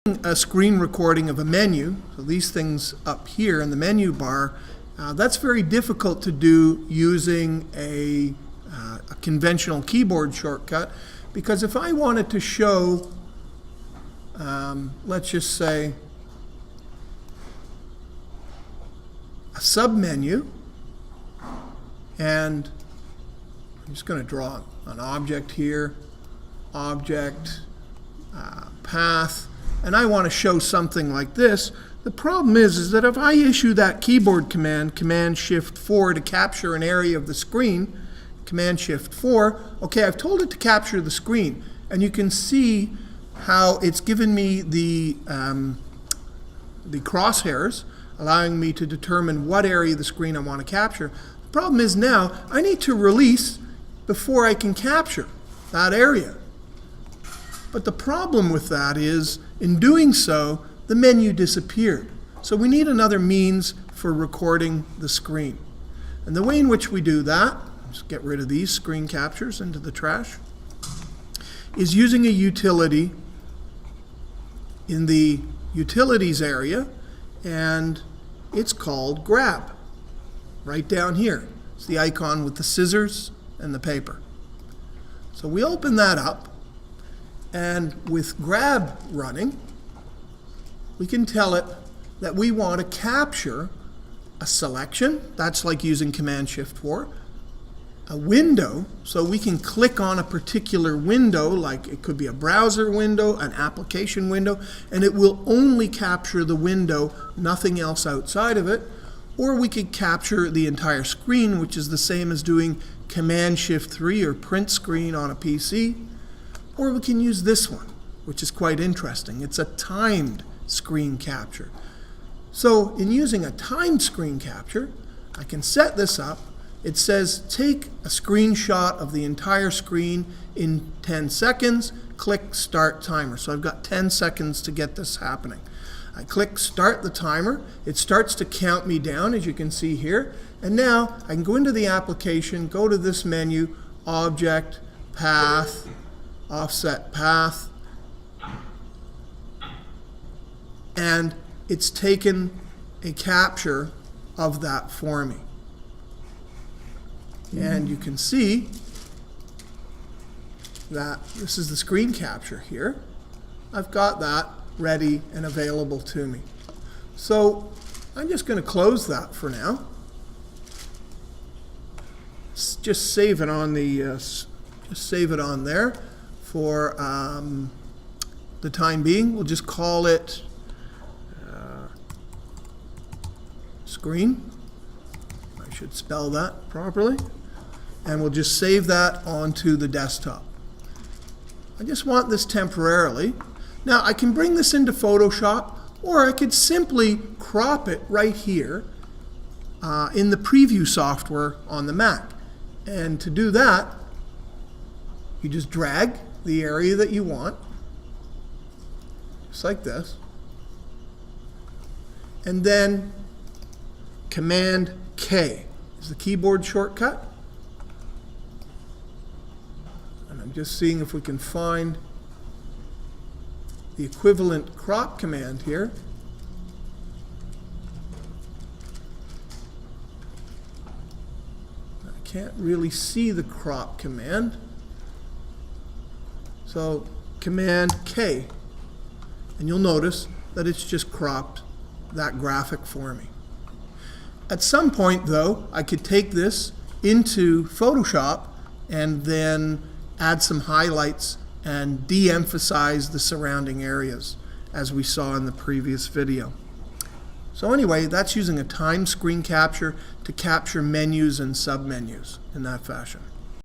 A screen recording of a menu, so these things up here in the menu bar, that's very difficult to do using a conventional keyboard shortcut, because if I wanted to show, let's just say, a submenu, and I'm just going to draw an object here, object, path, and I want to show something like this. The problem is that if I issue that keyboard command, Command-Shift-4 to capture an area of the screen, Command-Shift-4, okay, I've told it to capture the screen, and you can see how it's given me the crosshairs, allowing me to determine what area of the screen I want to capture. The problem is now I need to release before I can capture that area. But the problem with that is, in doing so, the menu disappeared. So we need another means for recording the screen. And the way in which we do that, just get rid of these screen captures into the trash, is using a utility in the utilities area, and it's called GRAB. Right down here. It's the icon with the scissors and the paper. So we open that up, and with GRAB running, we can tell it that we want to capture a selection. That's like using Command-Shift-4. A window, so we can click on a particular window, like it could be a browser window, an application window, and it will only capture the window, nothing else outside of it. Or we could capture the entire screen, which is the same as doing Command-Shift-3 or print screen on a PC. Or we can use this one, which is quite interesting. It's a timed screen capture. So in using a timed screen capture, I can set this up. It says take a screenshot of the entire screen in 10 seconds, click start timer. So I've got 10 seconds to get this happening. I click start the timer. It starts to count me down, as you can see here. And now I can go into the application, go to this menu, object, path, offset path, and it's taken a capture of that for me. And you can see that this is the screen capture here. I've got that ready and available to me. So I'm just going to close that for now. Just save it on there for the time being. We'll just call it screen. I should spell that properly. And we'll just save that onto the desktop. I just want this temporarily. Now I can bring this into Photoshop, or I could simply crop it right here in the preview software on the Mac. And to do that, you just drag the area that you want, just like this, and then Command-K is the keyboard shortcut. And I'm just seeing if we can find the equivalent crop command here. I can't really see the crop command. So Command-K, and you'll notice that it's just cropped that graphic for me. At some point, though, I could take this into Photoshop and then add some highlights and de-emphasize the surrounding areas, as we saw in the previous video. So anyway, that's using a timed screen capture to capture menus and submenus in that fashion.